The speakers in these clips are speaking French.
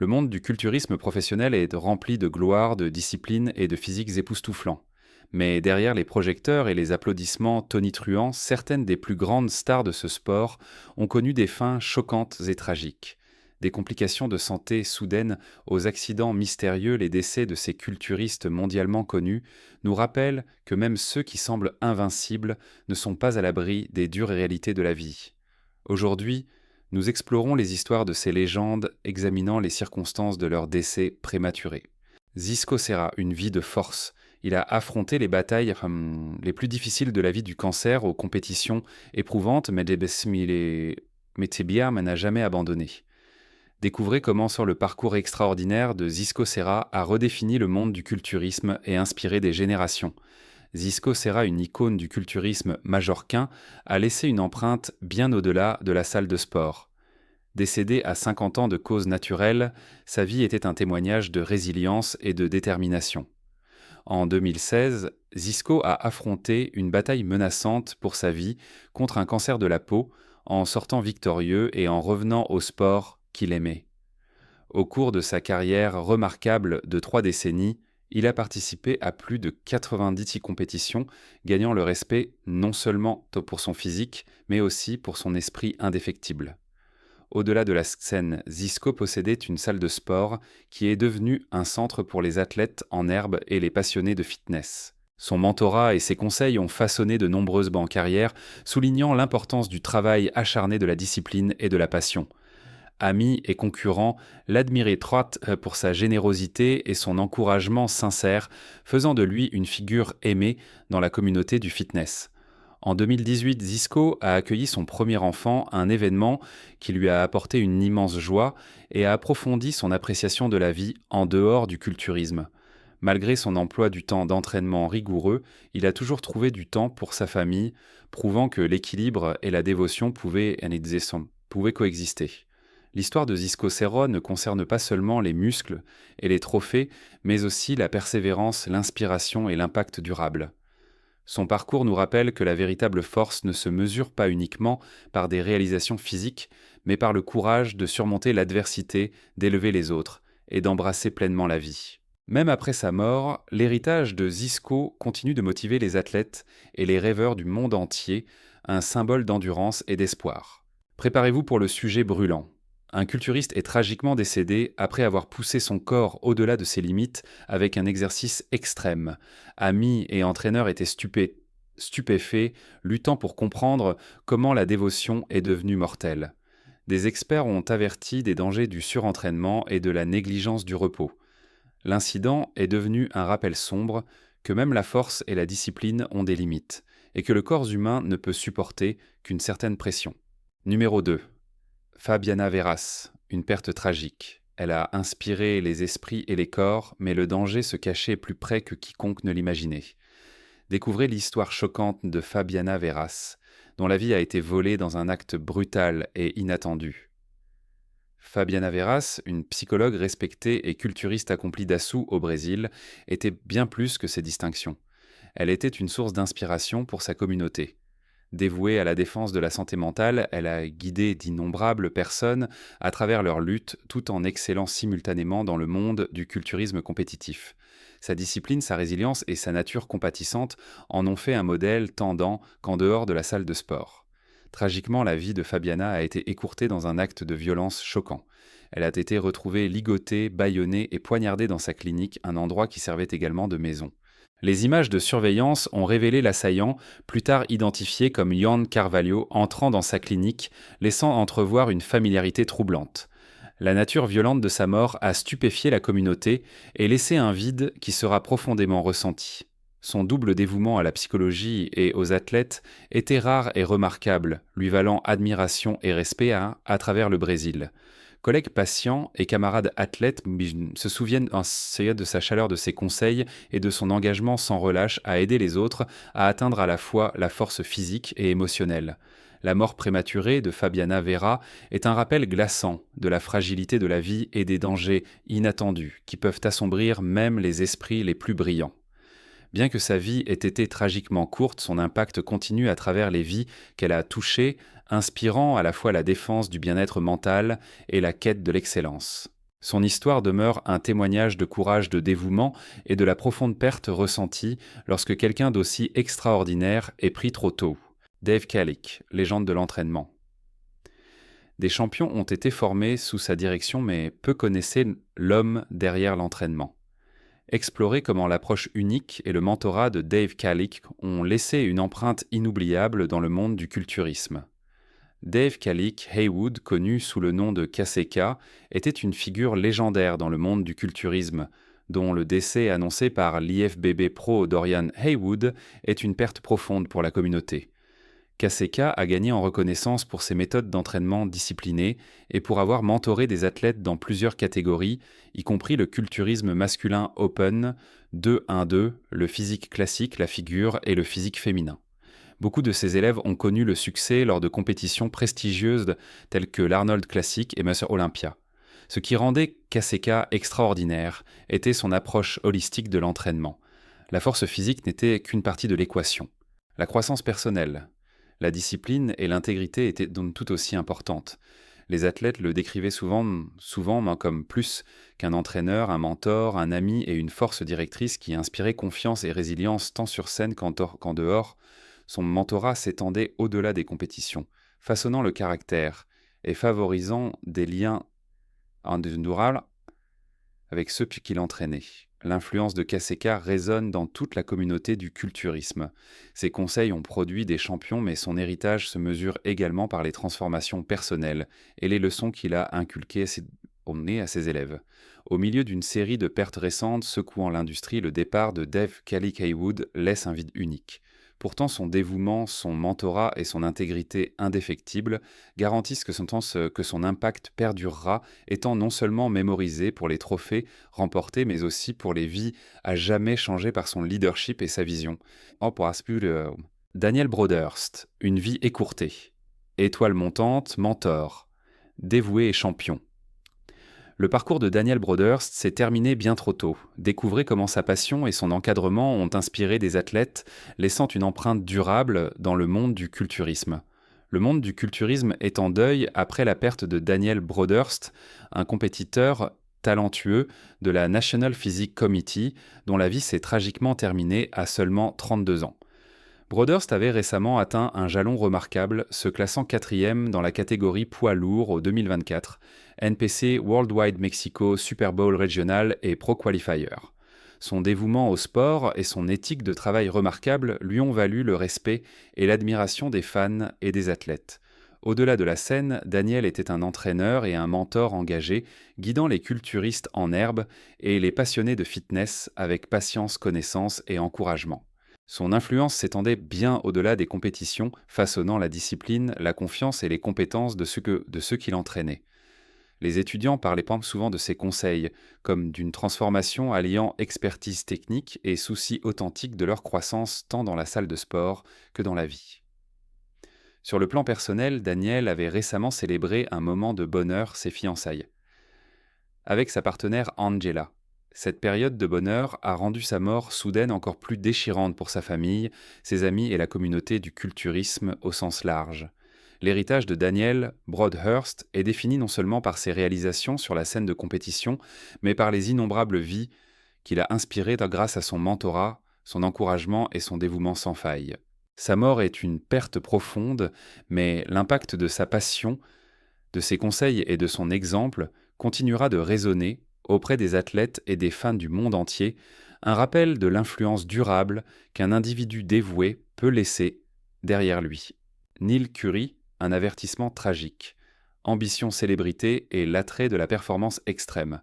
Le monde du culturisme professionnel est rempli de gloire, de discipline et de physiques époustouflants. Mais derrière les projecteurs et les applaudissements tonitruants, certaines des plus grandes stars de ce sport ont connu des fins choquantes et tragiques. Des complications de santé soudaines aux accidents mystérieux, les décès de ces culturistes mondialement connus nous rappellent que même ceux qui semblent invincibles ne sont pas à l'abri des dures réalités de la vie. Aujourd'hui, nous explorons les histoires de ces légendes, examinant les circonstances de leur décès prématuré. Zisco Serra, une vie de force. Il a affronté les batailles les plus difficiles de la vie du cancer aux compétitions éprouvantes, mais n'a jamais abandonné. Découvrez comment sur le parcours extraordinaire de Zisco Serra a redéfini le monde du culturisme et inspiré des générations. Zisco Serra, une icône du culturisme majorquin, a laissé une empreinte bien au-delà de la salle de sport. Décédé à 50 ans de cause naturelle, sa vie était un témoignage de résilience et de détermination. En 2016, Zisco a affronté une bataille menaçante pour sa vie contre un cancer de la peau, en sortant victorieux et en revenant au sport qu'il aimait. Au cours de sa carrière remarquable de 3 décennies, il a participé à plus de 90 compétitions, gagnant le respect non seulement pour son physique, mais aussi pour son esprit indéfectible. Au-delà de la scène, Zisco possédait une salle de sport qui est devenue un centre pour les athlètes en herbe et les passionnés de fitness. Son mentorat et ses conseils ont façonné de nombreuses bancarrières, soulignant l'importance du travail acharné, de la discipline et de la passion. Amis et concurrents l'admiraient trop pour sa générosité et son encouragement sincère, faisant de lui une figure aimée dans la communauté du fitness. En 2018, Zisco a accueilli son premier enfant, un événement qui lui a apporté une immense joie et a approfondi son appréciation de la vie en dehors du culturisme. Malgré son emploi du temps d'entraînement rigoureux, il a toujours trouvé du temps pour sa famille, prouvant que l'équilibre et la dévotion pouvaient coexister. L'histoire de Zisco Serra ne concerne pas seulement les muscles et les trophées, mais aussi la persévérance, l'inspiration et l'impact durable. Son parcours nous rappelle que la véritable force ne se mesure pas uniquement par des réalisations physiques, mais par le courage de surmonter l'adversité, d'élever les autres et d'embrasser pleinement la vie. Même après sa mort, l'héritage de Zisco continue de motiver les athlètes et les rêveurs du monde entier, un symbole d'endurance et d'espoir. Préparez-vous pour le sujet brûlant. Un culturiste est tragiquement décédé après avoir poussé son corps au-delà de ses limites avec un exercice extrême. Amis et entraîneurs étaient stupéfaits, luttant pour comprendre comment la dévotion est devenue mortelle. Des experts ont averti des dangers du surentraînement et de la négligence du repos. L'incident est devenu un rappel sombre que même la force et la discipline ont des limites, et que le corps humain ne peut supporter qu'une certaine pression. Numéro 2. Fabiana Veras, une perte tragique. Elle a inspiré les esprits et les corps, mais le danger se cachait plus près que quiconque ne l'imaginait. Découvrez l'histoire choquante de Fabiana Veras, dont la vie a été volée dans un acte brutal et inattendu. Fabiana Veras, une psychologue respectée et culturiste accomplie d'Assou au Brésil, était bien plus que ses distinctions. Elle était une source d'inspiration pour sa communauté. Dévouée à la défense de la santé mentale, elle a guidé d'innombrables personnes à travers leur lutte, tout en excellant simultanément dans le monde du culturisme compétitif. Sa discipline, sa résilience et sa nature compatissante en ont fait un modèle tant dans qu'en dehors de la salle de sport. Tragiquement, la vie de Fabiana a été écourtée dans un acte de violence choquant. Elle a été retrouvée ligotée, bâillonnée et poignardée dans sa clinique, un endroit qui servait également de maison. Les images de surveillance ont révélé l'assaillant, plus tard identifié comme Jan Carvalho, entrant dans sa clinique, laissant entrevoir une familiarité troublante. La nature violente de sa mort a stupéfié la communauté et laissé un vide qui sera profondément ressenti. Son double dévouement à la psychologie et aux athlètes était rare et remarquable, lui valant admiration et respect à travers le Brésil. Collègues patients et camarades athlètes se souviennent de sa chaleur, de ses conseils et de son engagement sans relâche à aider les autres à atteindre à la fois la force physique et émotionnelle. La mort prématurée de Fabiana Vera est un rappel glaçant de la fragilité de la vie et des dangers inattendus qui peuvent assombrir même les esprits les plus brillants. Bien que sa vie ait été tragiquement courte, son impact continue à travers les vies qu'elle a touchées, inspirant à la fois la défense du bien-être mental et la quête de l'excellence. Son histoire demeure un témoignage de courage, de dévouement et de la profonde perte ressentie lorsque quelqu'un d'aussi extraordinaire est pris trop tôt. Dave Kalick, légende de l'entraînement. Des champions ont été formés sous sa direction, mais peu connaissaient l'homme derrière l'entraînement. Explorer comment l'approche unique et le mentorat de Dave Kalick ont laissé une empreinte inoubliable dans le monde du culturisme. Dave Kalick Haywood, connu sous le nom de KCK, était une figure légendaire dans le monde du culturisme, dont le décès annoncé par l'IFBB Pro Dorian Haywood est une perte profonde pour la communauté. KCK a gagné en reconnaissance pour ses méthodes d'entraînement disciplinées et pour avoir mentoré des athlètes dans plusieurs catégories, y compris le culturisme masculin open, 2-1-2, le physique classique, la figure et le physique féminin. Beaucoup de ses élèves ont connu le succès lors de compétitions prestigieuses telles que l'Arnold Classic et Mr Olympia. Ce qui rendait KCK extraordinaire était son approche holistique de l'entraînement. La force physique n'était qu'une partie de l'équation. La croissance personnelle, la discipline et l'intégrité étaient donc tout aussi importantes. Les athlètes le décrivaient souvent comme plus qu'un entraîneur, un mentor, un ami et une force directrice qui inspirait confiance et résilience tant sur scène qu'en dehors. Son mentorat s'étendait au-delà des compétitions, façonnant le caractère et favorisant des liens indurables avec ceux qui l'entraînaient. L'influence de KCK résonne dans toute la communauté du culturisme. Ses conseils ont produit des champions, mais son héritage se mesure également par les transformations personnelles et les leçons qu'il a inculquées à ses élèves. Au milieu d'une série de pertes récentes secouant l'industrie, le départ de Dave Kalick Haywood laisse un vide unique. Pourtant, son dévouement, son mentorat et son intégrité indéfectible garantissent que son impact perdurera, étant non seulement mémorisé pour les trophées remportés, mais aussi pour les vies à jamais changées par son leadership et sa vision. Daniel Broderst, une vie écourtée. Étoile montante, mentor. Dévoué et champion. Le parcours de Daniel Broderst s'est terminé bien trop tôt. Découvrez comment sa passion et son encadrement ont inspiré des athlètes, laissant une empreinte durable dans le monde du culturisme. Le monde du culturisme est en deuil après la perte de Daniel Broderst, un compétiteur talentueux de la National Physique Committee, dont la vie s'est tragiquement terminée à seulement 32 ans. Broderst avait récemment atteint un jalon remarquable, se classant 4e dans la catégorie poids lourd au 2024, NPC Worldwide Mexico Super Bowl Regional et Pro Qualifier. Son dévouement au sport et son éthique de travail remarquable lui ont valu le respect et l'admiration des fans et des athlètes. Au-delà de la scène, Daniel était un entraîneur et un mentor engagé, guidant les culturistes en herbe et les passionnés de fitness avec patience, connaissance et encouragement. Son influence s'étendait bien au-delà des compétitions, façonnant la discipline, la confiance et les compétences de ceux qui l'entraînaient. Les étudiants parlaient souvent de ses conseils, comme d'une transformation alliant expertise technique et souci authentique de leur croissance tant dans la salle de sport que dans la vie. Sur le plan personnel, Daniel avait récemment célébré un moment de bonheur, ses fiançailles, avec sa partenaire Angela. Cette période de bonheur a rendu sa mort soudaine encore plus déchirante pour sa famille, ses amis et la communauté du culturisme au sens large. L'héritage de Daniel Broadhurst est défini non seulement par ses réalisations sur la scène de compétition, mais par les innombrables vies qu'il a inspirées grâce à son mentorat, son encouragement et son dévouement sans faille. Sa mort est une perte profonde, mais l'impact de sa passion, de ses conseils et de son exemple continuera de résonner auprès des athlètes et des fans du monde entier, un rappel de l'influence durable qu'un individu dévoué peut laisser derrière lui. Neil Curry, un avertissement tragique. Ambition, célébrité et l'attrait de la performance extrême.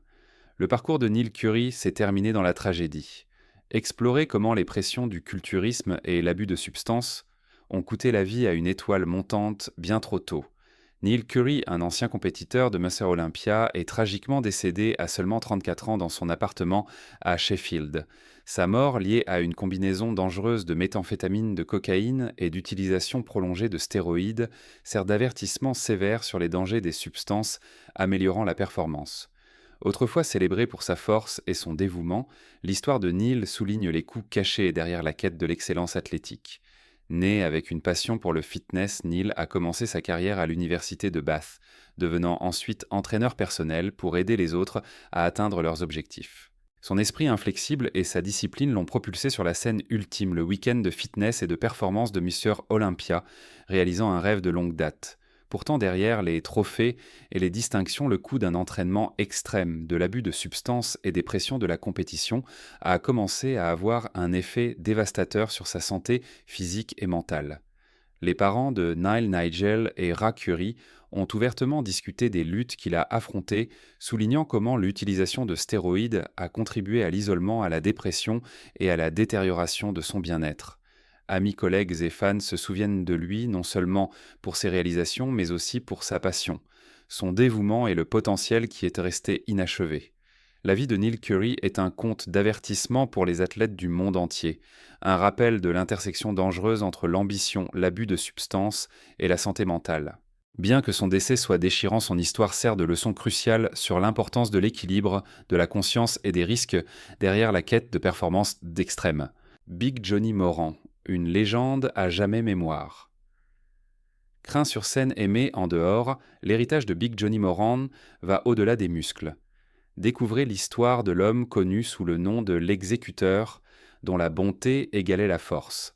Le parcours de Neil Curry s'est terminé dans la tragédie. Explorer comment les pressions du culturisme et l'abus de substances ont coûté la vie à une étoile montante bien trop tôt. Neil Curry, un ancien compétiteur de Mr Olympia, est tragiquement décédé à seulement 34 ans dans son appartement à Sheffield. Sa mort, liée à une combinaison dangereuse de méthamphétamine, de cocaïne et d'utilisation prolongée de stéroïdes, sert d'avertissement sévère sur les dangers des substances améliorant la performance. Autrefois célébré pour sa force et son dévouement, l'histoire de Neil souligne les coups cachés derrière la quête de l'excellence athlétique. Né avec une passion pour le fitness, Neil a commencé sa carrière à l'université de Bath, devenant ensuite entraîneur personnel pour aider les autres à atteindre leurs objectifs. Son esprit inflexible et sa discipline l'ont propulsé sur la scène ultime, le week-end de fitness et de performance de Mister Olympia, réalisant un rêve de longue date. Pourtant, derrière les trophées et les distinctions, le coût d'un entraînement extrême, de l'abus de substances et des pressions de la compétition a commencé à avoir un effet dévastateur sur sa santé physique et mentale. Les parents de Nile Nigel et Ra Curry ont ouvertement discuté des luttes qu'il a affrontées, soulignant comment l'utilisation de stéroïdes a contribué à l'isolement, à la dépression et à la détérioration de son bien-être. Amis, collègues et fans se souviennent de lui non seulement pour ses réalisations, mais aussi pour sa passion, son dévouement et le potentiel qui est resté inachevé. La vie de Neil Curry est un conte d'avertissement pour les athlètes du monde entier, un rappel de l'intersection dangereuse entre l'ambition, l'abus de substances et la santé mentale. Bien que son décès soit déchirant, son histoire sert de leçon cruciale sur l'importance de l'équilibre, de la conscience et des risques derrière la quête de performance d'extrême. Big Johnny Moran, une légende à jamais mémoire. Craint sur scène, aimé en dehors, l'héritage de Big Johnny Moran va au-delà des muscles. Découvrez l'histoire de l'homme connu sous le nom de l'exécuteur, dont la bonté égalait la force.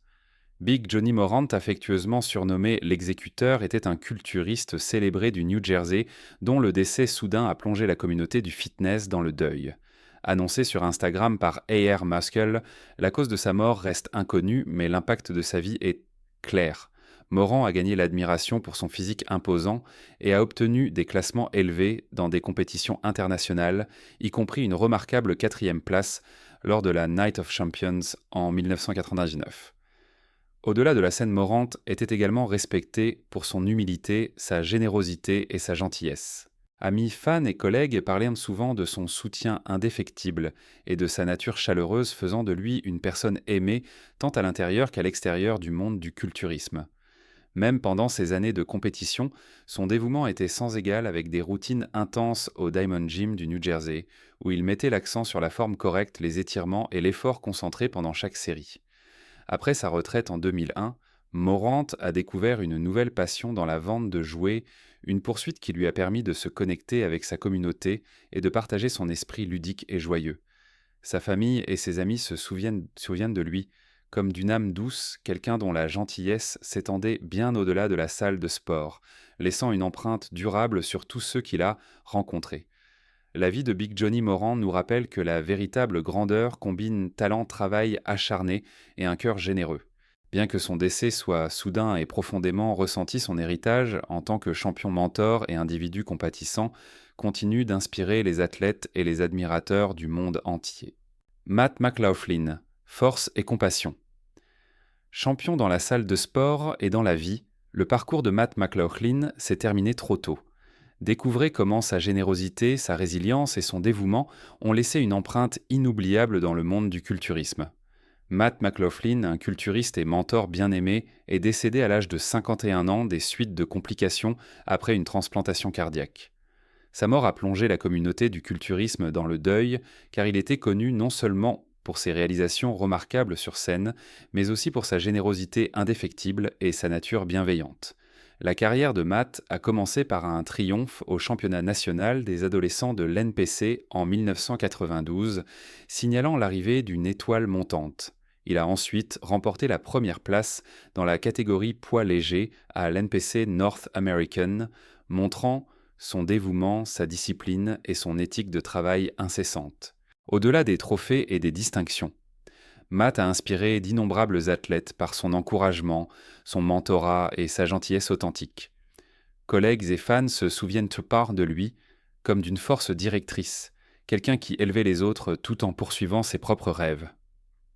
Big Johnny Morant, affectueusement surnommé l'exécuteur, était un culturiste célébré du New Jersey dont le décès soudain a plongé la communauté du fitness dans le deuil. Annoncé sur Instagram par A.R. Muscle, la cause de sa mort reste inconnue, mais l'impact de sa vie est clair. Morant a gagné l'admiration pour son physique imposant et a obtenu des classements élevés dans des compétitions internationales, y compris une remarquable 4e place lors de la Night of Champions en 1999. Au-delà de la scène, Morant était également respecté pour son humilité, sa générosité et sa gentillesse. Amis, fans et collègues parlaient souvent de son soutien indéfectible et de sa nature chaleureuse, faisant de lui une personne aimée tant à l'intérieur qu'à l'extérieur du monde du culturisme. Même pendant ses années de compétition, son dévouement était sans égal, avec des routines intenses au Diamond Gym du New Jersey, où il mettait l'accent sur la forme correcte, les étirements et l'effort concentré pendant chaque série. Après sa retraite en 2001, Morant a découvert une nouvelle passion dans la vente de jouets, une poursuite qui lui a permis de se connecter avec sa communauté et de partager son esprit ludique et joyeux. Sa famille et ses amis se souviennent de lui comme d'une âme douce, quelqu'un dont la gentillesse s'étendait bien au-delà de la salle de sport, laissant une empreinte durable sur tous ceux qu'il a rencontrés. La vie de Big Johnny Morant nous rappelle que la véritable grandeur combine talent, travail acharné et un cœur généreux. Bien que son décès soit soudain et profondément ressenti, son héritage, en tant que champion mentor et individu compatissant, continue d'inspirer les athlètes et les admirateurs du monde entier. Matt McLaughlin, force et compassion. Champion dans la salle de sport et dans la vie, le parcours de Matt McLaughlin s'est terminé trop tôt. Découvrez comment sa générosité, sa résilience et son dévouement ont laissé une empreinte inoubliable dans le monde du culturisme. Matt McLaughlin, un culturiste et mentor bien aimé, est décédé à l'âge de 51 ans des suites de complications après une transplantation cardiaque. Sa mort a plongé la communauté du culturisme dans le deuil, car il était connu non seulement pour ses réalisations remarquables sur scène, mais aussi pour sa générosité indéfectible et sa nature bienveillante. La carrière de Matt a commencé par un triomphe au championnat national des adolescents de l'NPC en 1992, signalant l'arrivée d'une étoile montante. Il a ensuite remporté la première place dans la catégorie poids léger à l'NPC North American, montrant son dévouement, sa discipline et son éthique de travail incessante. Au-delà des trophées et des distinctions, Matt a inspiré d'innombrables athlètes par son encouragement, son mentorat et sa gentillesse authentique. Collègues et fans se souviennent part de lui comme d'une force directrice, quelqu'un qui élevait les autres tout en poursuivant ses propres rêves.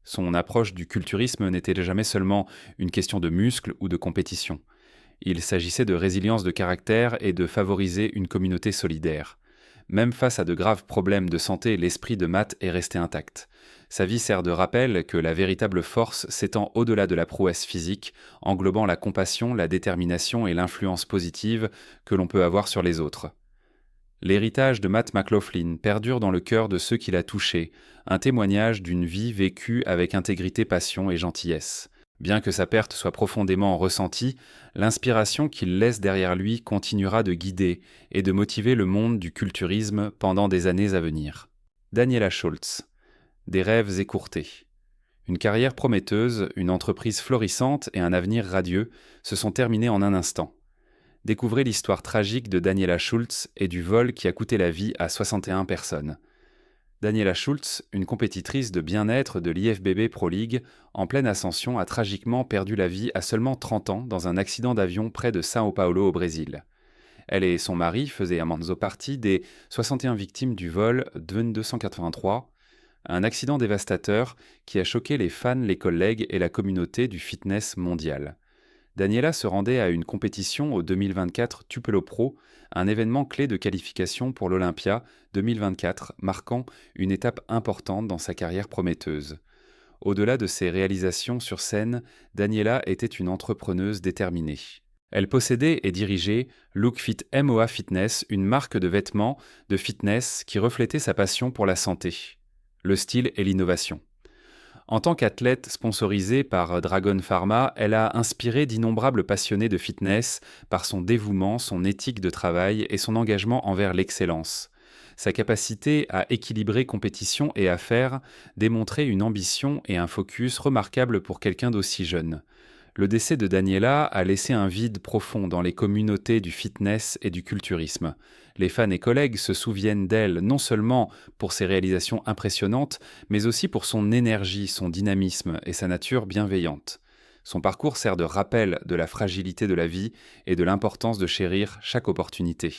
Son approche du culturisme n'était jamais seulement une question de muscles ou de compétition. Il s'agissait de résilience de caractère et de favoriser une communauté solidaire. Même face à de graves problèmes de santé, l'esprit de Matt est resté intact. Sa vie sert de rappel que la véritable force s'étend au-delà de la prouesse physique, englobant la compassion, la détermination et l'influence positive que l'on peut avoir sur les autres. L'héritage de Matt McLaughlin perdure dans le cœur de ceux qu'il a touchés, un témoignage d'une vie vécue avec intégrité, passion et gentillesse. Bien que sa perte soit profondément ressentie, l'inspiration qu'il laisse derrière lui continuera de guider et de motiver le monde du culturisme pendant des années à venir. Daniela Schultz. Des rêves écourtés. Une carrière prometteuse, une entreprise florissante et un avenir radieux se sont terminés en un instant. Découvrez l'histoire tragique de Daniela Schultz et du vol qui a coûté la vie à 61 personnes. Daniela Schultz, une compétitrice de bien-être de l'IFBB Pro League, en pleine ascension, a tragiquement perdu la vie à seulement 30 ans dans un accident d'avion près de São Paulo au Brésil. Elle et son mari faisaient à Manzo partie des 61 victimes du vol 2283, un accident dévastateur qui a choqué les fans, les collègues et la communauté du fitness mondial. Daniela se rendait à une compétition au 2024 Tupelo Pro, un événement clé de qualification pour l'Olympia 2024, marquant une étape importante dans sa carrière prometteuse. Au-delà de ses réalisations sur scène, Daniela était une entrepreneuse déterminée. Elle possédait et dirigeait Lookfit MOA Fitness, une marque de vêtements de fitness qui reflétait sa passion pour la santé, le style et l'innovation. En tant qu'athlète sponsorisée par Dragon Pharma, elle a inspiré d'innombrables passionnés de fitness par son dévouement, son éthique de travail et son engagement envers l'excellence. Sa capacité à équilibrer compétition et affaires démontrait une ambition et un focus remarquables pour quelqu'un d'aussi jeune. Le décès de Daniela a laissé un vide profond dans les communautés du fitness et du culturisme. Les fans et collègues se souviennent d'elle non seulement pour ses réalisations impressionnantes, mais aussi pour son énergie, son dynamisme et sa nature bienveillante. Son parcours sert de rappel de la fragilité de la vie et de l'importance de chérir chaque opportunité.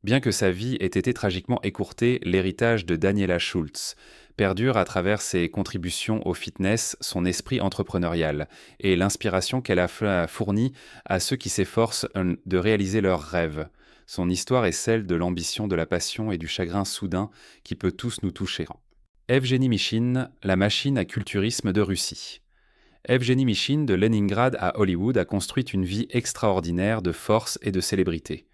Bien que sa vie ait été tragiquement écourtée, l'héritage de Daniela Schultz perdure à travers ses contributions au fitness, son esprit entrepreneurial et l'inspiration qu'elle a fournie à ceux qui s'efforcent de réaliser leurs rêves. Son histoire est celle de l'ambition, de la passion et du chagrin soudain qui peut tous nous toucher. Evgeny Mishin, la machine à culturisme de Russie. Evgeny Mishin de Leningrad à Hollywood a construit une vie extraordinaire de force et de célébrité.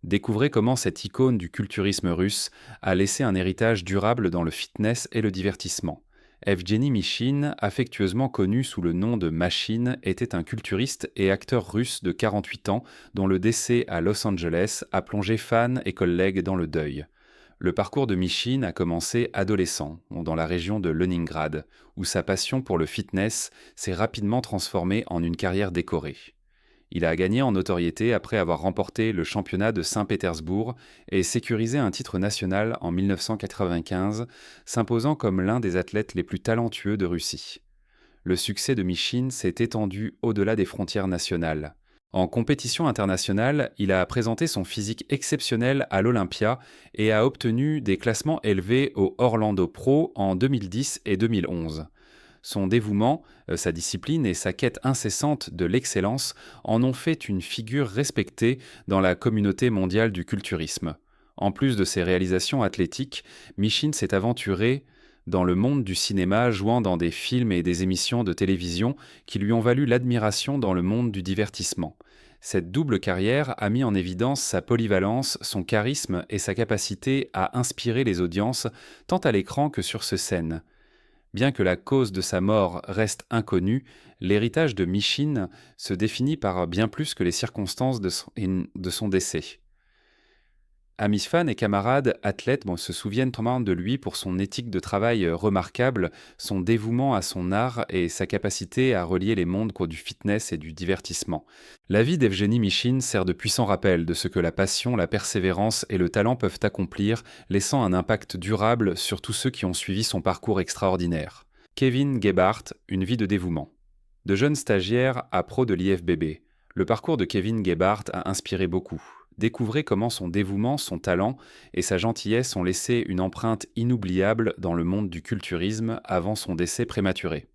Découvrez comment cette icône du culturisme russe a laissé un héritage durable dans le fitness et le divertissement. Evgeny Mishin, affectueusement connu sous le nom de Machine, était un culturiste et acteur russe de 48 ans dont le décès à Los Angeles a plongé fans et collègues dans le deuil. Le parcours de Mishin a commencé adolescent, dans la région de Leningrad, où sa passion pour le fitness s'est rapidement transformée en une carrière décorée. Il a gagné en notoriété après avoir remporté le championnat de Saint-Pétersbourg et sécurisé un titre national en 1995, s'imposant comme l'un des athlètes les plus talentueux de Russie. Le succès de Mishin s'est étendu au-delà des frontières nationales. En compétition internationale, il a présenté son physique exceptionnel à l'Olympia et a obtenu des classements élevés au Orlando Pro en 2010 et 2011. Son dévouement, sa discipline et sa quête incessante de l'excellence en ont fait une figure respectée dans la communauté mondiale du culturisme. En plus de ses réalisations athlétiques, Mishin s'est aventuré dans le monde du cinéma, jouant dans des films et des émissions de télévision qui lui ont valu l'admiration dans le monde du divertissement. Cette double carrière a mis en évidence sa polyvalence, son charisme et sa capacité à inspirer les audiences tant à l'écran que sur scène. Bien que la cause de sa mort reste inconnue, l'héritage de Mishin se définit par bien plus que les circonstances de son décès. Amis fans et camarades athlètes se souviennent vraiment de lui pour son éthique de travail remarquable, son dévouement à son art et sa capacité à relier les mondes du fitness et du divertissement. La vie d'Evgeny Mishin sert de puissant rappel de ce que la passion, la persévérance et le talent peuvent accomplir, laissant un impact durable sur tous ceux qui ont suivi son parcours extraordinaire. Kevin Gebhardt, une vie de dévouement. De jeune stagiaire à pro de l'IFBB, le parcours de Kevin Gebhardt a inspiré beaucoup. Découvrez comment son dévouement, son talent et sa gentillesse ont laissé une empreinte inoubliable dans le monde du culturisme avant son décès prématuré.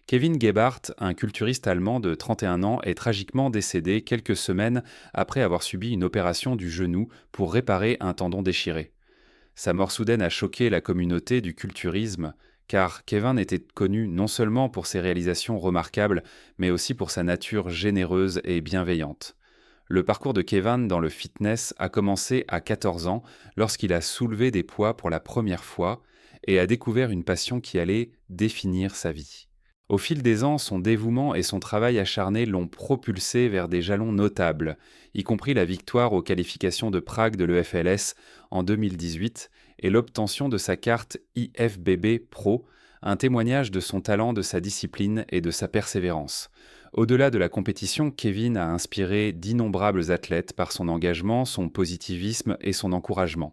Kevin Gebhardt, un culturiste allemand de 31 ans, est tragiquement décédé quelques semaines après avoir subi une opération du genou pour réparer un tendon déchiré. Sa mort soudaine a choqué la communauté du culturisme, car Kevin était connu non seulement pour ses réalisations remarquables, mais aussi pour sa nature généreuse et bienveillante. Le parcours de Kevin dans le fitness a commencé à 14 ans lorsqu'il a soulevé des poids pour la première fois et a découvert une passion qui allait définir sa vie. Au fil des ans, son dévouement et son travail acharné l'ont propulsé vers des jalons notables, y compris la victoire aux qualifications de Prague de l'EFLS en 2018 et l'obtention de sa carte IFBB Pro, un témoignage de son talent, de sa discipline et de sa persévérance. Au-delà de la compétition, Kevin a inspiré d'innombrables athlètes par son engagement, son positivisme et son encouragement.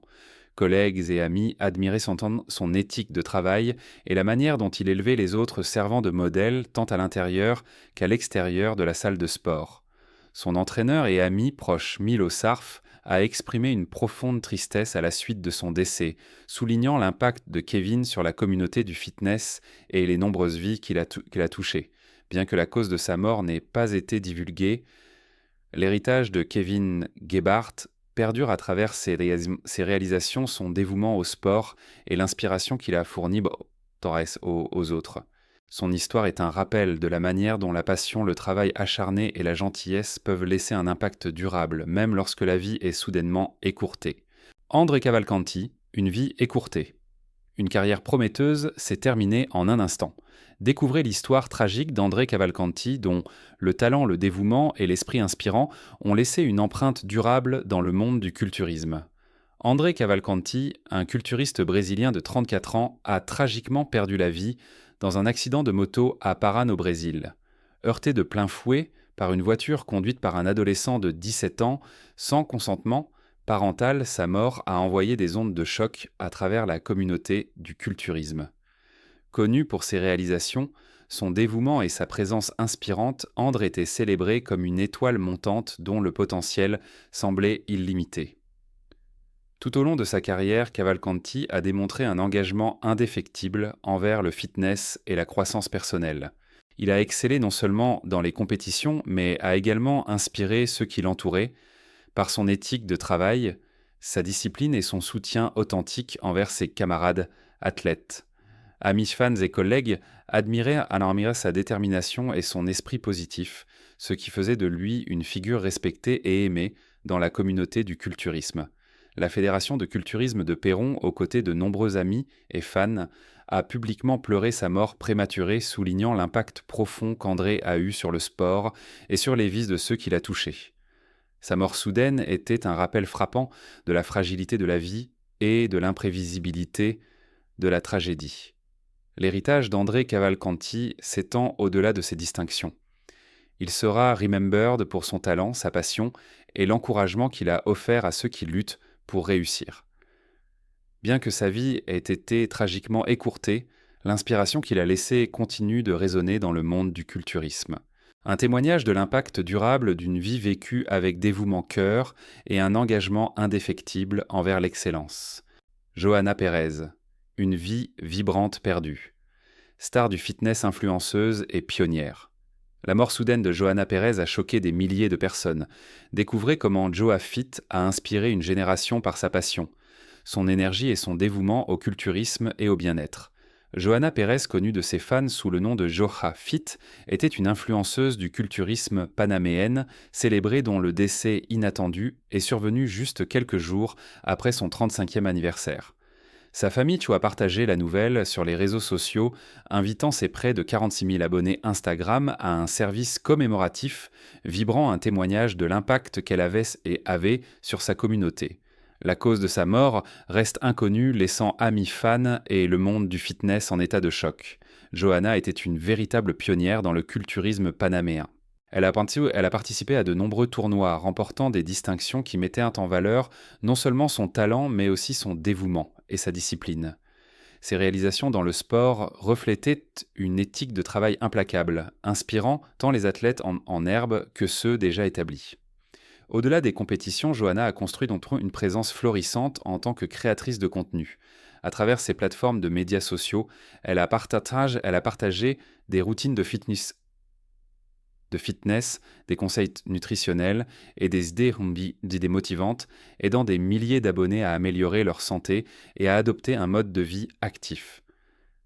Collègues et amis admiraient son éthique de travail et la manière dont il élevait les autres, servant de modèle tant à l'intérieur qu'à l'extérieur de la salle de sport. Son entraîneur et ami proche Milo Sarf a exprimé une profonde tristesse à la suite de son décès, soulignant l'impact de Kevin sur la communauté du fitness et les nombreuses vies qu'il a touchées. Bien que la cause de sa mort n'ait pas été divulguée, l'héritage de Kevin Gebhardt perdure à travers ses réalisations, son dévouement au sport et l'inspiration qu'il a fournie aux autres. Son histoire est un rappel de la manière dont la passion, le travail acharné et la gentillesse peuvent laisser un impact durable, même lorsque la vie est soudainement écourtée. André Cavalcanti, une vie écourtée. Une carrière prometteuse s'est terminée en un instant. Découvrez l'histoire tragique d'André Cavalcanti, dont le talent, le dévouement et l'esprit inspirant ont laissé une empreinte durable dans le monde du culturisme. André Cavalcanti, un culturiste brésilien de 34 ans, a tragiquement perdu la vie dans un accident de moto à Pará au Brésil. Heurté de plein fouet par une voiture conduite par un adolescent de 17 ans, sans consentement parental, sa mort a envoyé des ondes de choc à travers la communauté du culturisme. Connu pour ses réalisations, son dévouement et sa présence inspirante, André était célébré comme une étoile montante dont le potentiel semblait illimité. Tout au long de sa carrière, Cavalcanti a démontré un engagement indéfectible envers le fitness et la croissance personnelle. Il a excellé non seulement dans les compétitions, mais a également inspiré ceux qui l'entouraient par son éthique de travail, sa discipline et son soutien authentique envers ses camarades athlètes. Amis, fans et collègues admiraient sa détermination et son esprit positif, ce qui faisait de lui une figure respectée et aimée dans la communauté du culturisme. La Fédération de culturisme de Péron, aux côtés de nombreux amis et fans, a publiquement pleuré sa mort prématurée, soulignant l'impact profond qu'André a eu sur le sport et sur les vies de ceux qui l'a touché. Sa mort soudaine était un rappel frappant de la fragilité de la vie et de l'imprévisibilité de la tragédie. L'héritage d'André Cavalcanti s'étend au-delà de ses distinctions. Il sera remembered pour son talent, sa passion et l'encouragement qu'il a offert à ceux qui luttent pour réussir. Bien que sa vie ait été tragiquement écourtée, l'inspiration qu'il a laissée continue de résonner dans le monde du culturisme. Un témoignage de l'impact durable d'une vie vécue avec dévouement-cœur et un engagement indéfectible envers l'excellence. Johanna Pérez, une vie vibrante perdue. Star du fitness, influenceuse et pionnière. La mort soudaine de Johanna Pérez a choqué des milliers de personnes. Découvrez comment Joa Fit a inspiré une génération par sa passion, son énergie et son dévouement au culturisme et au bien-être. Johanna Pérez, connue de ses fans sous le nom de Joja Fit, était une influenceuse du culturisme panaméenne, célébrée dont le décès inattendu est survenu juste quelques jours après son 35e anniversaire. Sa famille a partagé la nouvelle sur les réseaux sociaux, invitant ses près de 46 000 abonnés Instagram à un service commémoratif, vibrant un témoignage de l'impact qu'elle avait sur sa communauté. La cause de sa mort reste inconnue, laissant amis, fans et le monde du fitness en état de choc. Johanna était une véritable pionnière dans le culturisme panaméen. Elle a participé à de nombreux tournois, remportant des distinctions qui mettaient en valeur non seulement son talent, mais aussi son dévouement et sa discipline. Ses réalisations dans le sport reflétaient une éthique de travail implacable, inspirant tant les athlètes en herbe que ceux déjà établis. Au-delà des compétitions, Johanna a construit donc une présence florissante en tant que créatrice de contenu. À travers ses plateformes de médias sociaux, elle a partagé des routines de fitness, des conseils nutritionnels et des idées motivantes, aidant des milliers d'abonnés à améliorer leur santé et à adopter un mode de vie actif.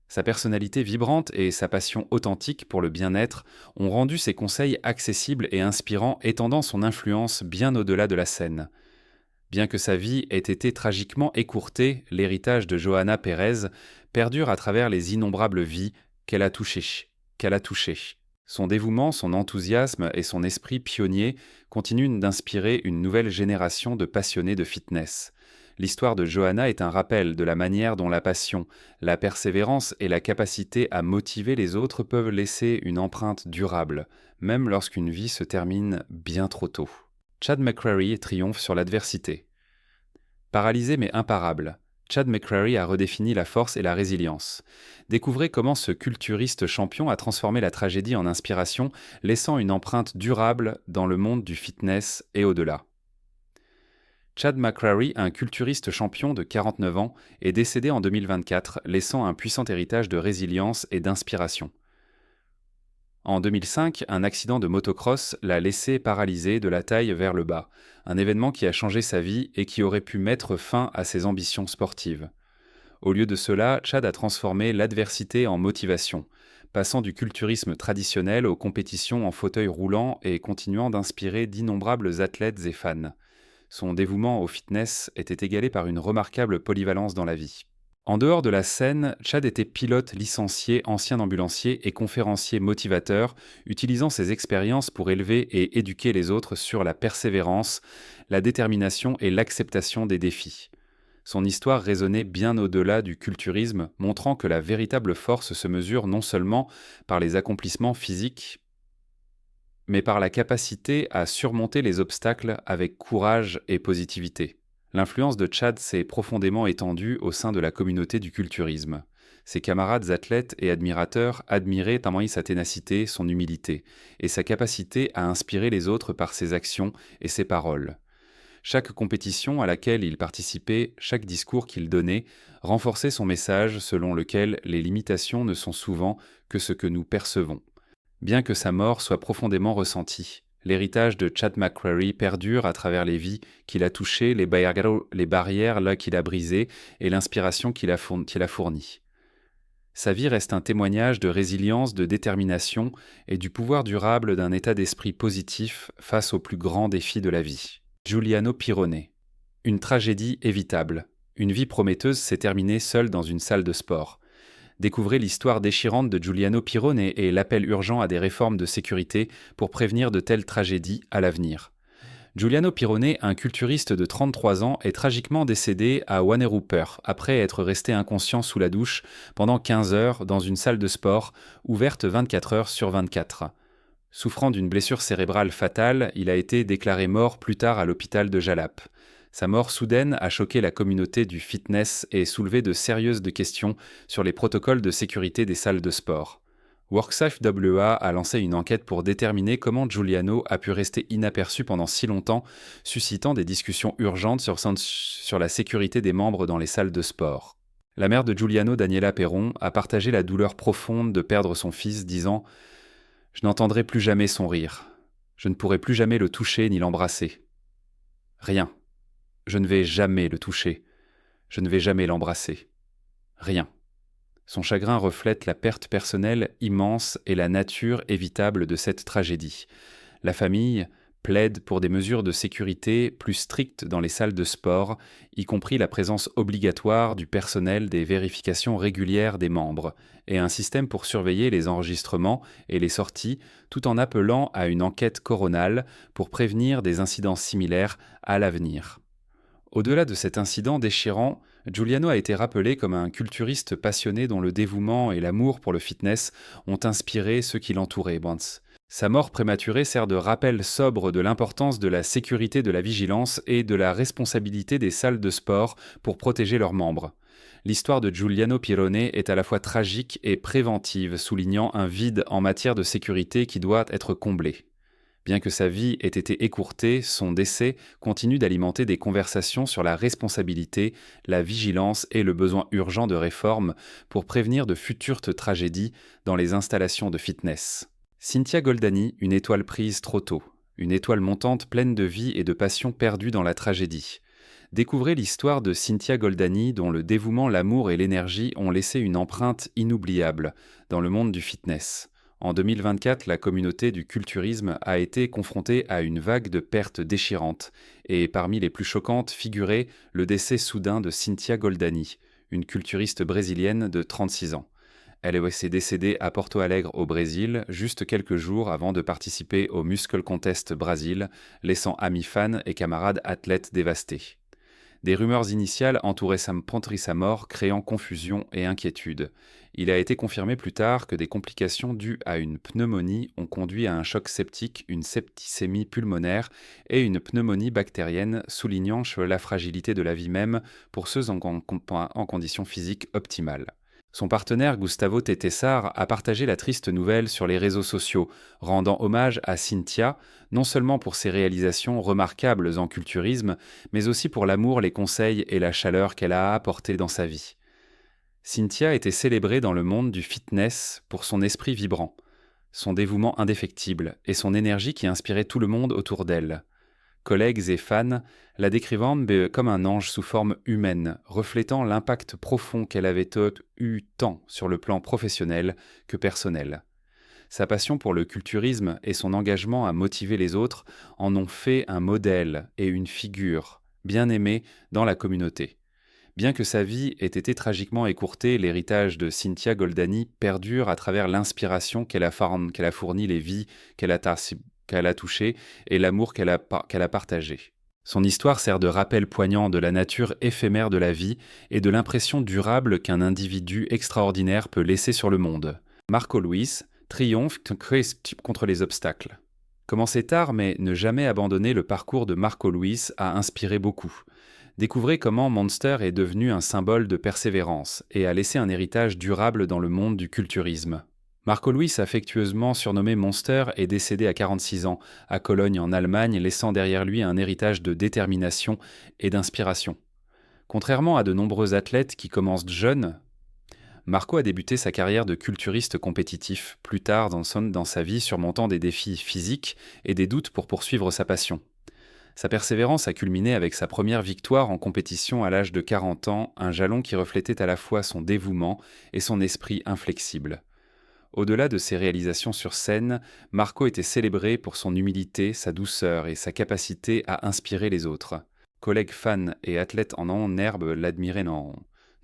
Sa personnalité vibrante et sa passion authentique pour le bien-être ont rendu ses conseils accessibles et inspirants, étendant son influence bien au-delà de la scène. Bien que sa vie ait été tragiquement écourtée, l'héritage de Johanna Pérez perdure à travers les innombrables vies qu'elle a touchées qu'elle a touché. Son dévouement, son enthousiasme et son esprit pionnier continuent d'inspirer une nouvelle génération de passionnés de fitness. L'histoire de Johanna est un rappel de la manière dont la passion, la persévérance et la capacité à motiver les autres peuvent laisser une empreinte durable, même lorsqu'une vie se termine bien trop tôt. Chad McCrary triomphe sur l'adversité. Paralysé mais imparable, Chad McCrary a redéfini la force et la résilience. Découvrez comment ce culturiste champion a transformé la tragédie en inspiration, laissant une empreinte durable dans le monde du fitness et au-delà. Chad McCrary, un culturiste champion de 49 ans, est décédé en 2024, laissant un puissant héritage de résilience et d'inspiration. En 2005, un accident de motocross l'a laissé paralysé de la taille vers le bas, un événement qui a changé sa vie et qui aurait pu mettre fin à ses ambitions sportives. Au lieu de cela, Chad a transformé l'adversité en motivation, passant du culturisme traditionnel aux compétitions en fauteuil roulant et continuant d'inspirer d'innombrables athlètes et fans. Son dévouement au fitness était égalé par une remarquable polyvalence dans la vie. En dehors de la scène, Chad était pilote licencié, ancien ambulancier et conférencier motivateur, utilisant ses expériences pour élever et éduquer les autres sur la persévérance, la détermination et l'acceptation des défis. Son histoire résonnait bien au-delà du culturisme, montrant que la véritable force se mesure non seulement par les accomplissements physiques, mais par la capacité à surmonter les obstacles avec courage et positivité. L'influence de Chad s'est profondément étendue au sein de la communauté du culturisme. Ses camarades athlètes et admirateurs admiraient tant sa ténacité, son humilité, et sa capacité à inspirer les autres par ses actions et ses paroles. Chaque compétition à laquelle il participait, chaque discours qu'il donnait, renforçait son message selon lequel les limitations ne sont souvent que ce que nous percevons. Bien que sa mort soit profondément ressentie, l'héritage de Chad McCrary perdure à travers les vies qu'il a touchées, les barrières là qu'il a brisées et l'inspiration qu'il a fournie. Sa vie reste un témoignage de résilience, de détermination et du pouvoir durable d'un état d'esprit positif face aux plus grands défis de la vie. Giuliano Pirone. Une tragédie évitable. Une vie prometteuse s'est terminée seule dans une salle de sport. Découvrez l'histoire déchirante de Giuliano Pirone et l'appel urgent à des réformes de sécurité pour prévenir de telles tragédies à l'avenir. Giuliano Pirone, un culturiste de 33 ans, est tragiquement décédé à Wannerooper après être resté inconscient sous la douche pendant 15 heures dans une salle de sport ouverte 24 heures sur 24. Souffrant d'une blessure cérébrale fatale, il a été déclaré mort plus tard à l'hôpital de Jalap. Sa mort soudaine a choqué la communauté du fitness et soulevé de sérieuses questions sur les protocoles de sécurité des salles de sport. WorkSafe WA a lancé une enquête pour déterminer comment Giuliano a pu rester inaperçu pendant si longtemps, suscitant des discussions urgentes sur la sécurité des membres dans les salles de sport. La mère de Giuliano, Daniela Perron, a partagé la douleur profonde de perdre son fils, disant « Je n'entendrai plus jamais son rire. Je ne pourrai plus jamais le toucher ni l'embrasser. Rien. Je ne vais jamais le toucher. Je ne vais jamais l'embrasser. Rien. » Son chagrin reflète la perte personnelle immense et la nature évitable de cette tragédie. La famille plaide pour des mesures de sécurité plus strictes dans les salles de sport, y compris la présence obligatoire du personnel, des vérifications régulières des membres, et un système pour surveiller les enregistrements et les sorties, tout en appelant à une enquête coronale pour prévenir des incidents similaires à l'avenir. Au-delà de cet incident déchirant, Giuliano a été rappelé comme un culturiste passionné dont le dévouement et l'amour pour le fitness ont inspiré ceux qui l'entouraient. Sa mort prématurée sert de rappel sobre de l'importance de la sécurité, de la vigilance et de la responsabilité des salles de sport pour protéger leurs membres. L'histoire de Giuliano Pirone est à la fois tragique et préventive, soulignant un vide en matière de sécurité qui doit être comblé. Bien que sa vie ait été écourtée, son décès continue d'alimenter des conversations sur la responsabilité, la vigilance et le besoin urgent de réformes pour prévenir de futures tragédies dans les installations de fitness. Cynthia Goldani, une étoile prise trop tôt, une étoile montante pleine de vie et de passion perdue dans la tragédie. Découvrez l'histoire de Cynthia Goldani dont le dévouement, l'amour et l'énergie ont laissé une empreinte inoubliable dans le monde du fitness. En 2024, la communauté du culturisme a été confrontée à une vague de pertes déchirantes, et parmi les plus choquantes figurait le décès soudain de Cynthia Goldani, une culturiste brésilienne de 36 ans. Elle s'est décédée à Porto Alegre au Brésil, juste quelques jours avant de participer au Muscle Contest Brasil, laissant amis fans et camarades athlètes dévastés. Des rumeurs initiales entouraient sa mort, créant confusion et inquiétude. Il a été confirmé plus tard que des complications dues à une pneumonie ont conduit à un choc septique, une septicémie pulmonaire et une pneumonie bactérienne, soulignant la fragilité de la vie même pour ceux en conditions physiques optimales. Son partenaire Gustavo Tetessar a partagé la triste nouvelle sur les réseaux sociaux, rendant hommage à Cynthia, non seulement pour ses réalisations remarquables en culturisme, mais aussi pour l'amour, les conseils et la chaleur qu'elle a apportés dans sa vie. Cynthia était célébrée dans le monde du fitness pour son esprit vibrant, son dévouement indéfectible et son énergie qui inspirait tout le monde autour d'elle. Collègues et fans la décrivant comme un ange sous forme humaine, reflétant l'impact profond qu'elle avait eu tant sur le plan professionnel que personnel. Sa passion pour le culturisme et son engagement à motiver les autres en ont fait un modèle et une figure bien aimée dans la communauté. Bien que sa vie ait été tragiquement écourtée, l'héritage de Cynthia Goldani perdure à travers l'inspiration qu'elle a fournie, les vies qu'elle a touchées et l'amour qu'elle a partagé. Son histoire sert de rappel poignant de la nature éphémère de la vie et de l'impression durable qu'un individu extraordinaire peut laisser sur le monde. Marco Luis triomphe contre les obstacles. Commencer tard mais ne jamais abandonner le parcours de Marco Luis a inspiré beaucoup. Découvrez comment Monster est devenu un symbole de persévérance et a laissé un héritage durable dans le monde du culturisme. Marco Luis, affectueusement surnommé Monster, est décédé à 46 ans, à Cologne en Allemagne, laissant derrière lui un héritage de détermination et d'inspiration. Contrairement à de nombreux athlètes qui commencent jeunes, Marco a débuté sa carrière de culturiste compétitif, plus tard dans sa vie surmontant des défis physiques et des doutes pour poursuivre sa passion. Sa persévérance a culminé avec sa première victoire en compétition à l'âge de 40 ans, un jalon qui reflétait à la fois son dévouement et son esprit inflexible. Au-delà de ses réalisations sur scène, Marco était célébré pour son humilité, sa douceur et sa capacité à inspirer les autres. Collègues fans et athlètes en herbe l'admiraient non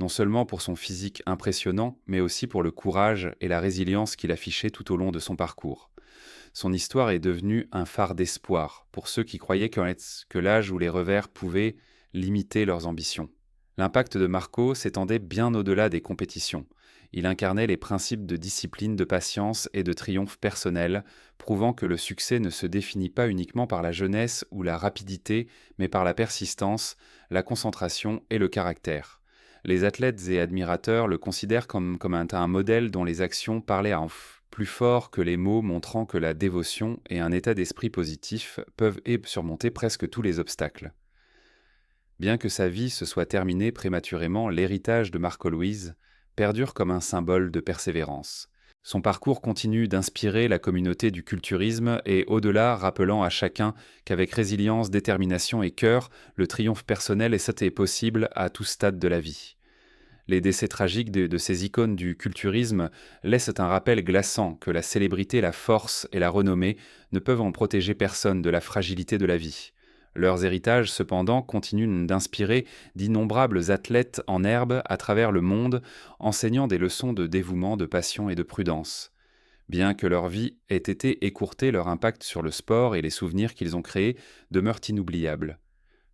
seulement pour son physique impressionnant, mais aussi pour le courage et la résilience qu'il affichait tout au long de son parcours. Son histoire est devenue un phare d'espoir pour ceux qui croyaient que l'âge ou les revers pouvaient limiter leurs ambitions. L'impact de Marco s'étendait bien au-delà des compétitions. Il incarnait les principes de discipline, de patience et de triomphe personnel, prouvant que le succès ne se définit pas uniquement par la jeunesse ou la rapidité, mais par la persistance, la concentration et le caractère. Les athlètes et admirateurs le considèrent comme un modèle dont les actions parlaient plus fort que les mots, montrant que la dévotion et un état d'esprit positif peuvent surmonter presque tous les obstacles. Bien que sa vie se soit terminée prématurément, l'héritage de Marco Luis perdure comme un symbole de persévérance. Son parcours continue d'inspirer la communauté du culturisme et, au-delà, rappelant à chacun qu'avec résilience, détermination et cœur, le triomphe personnel est possible à tout stade de la vie. Les décès tragiques de ces icônes du culturisme laissent un rappel glaçant que la célébrité, la force et la renommée ne peuvent en protéger personne de la fragilité de la vie. Leurs héritages, cependant, continuent d'inspirer d'innombrables athlètes en herbe à travers le monde, enseignant des leçons de dévouement, de passion et de prudence. Bien que leur vie ait été écourtée, leur impact sur le sport et les souvenirs qu'ils ont créés demeurent inoubliables.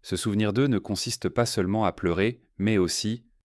Ce souvenir d'eux ne consiste pas seulement à pleurer, mais aussi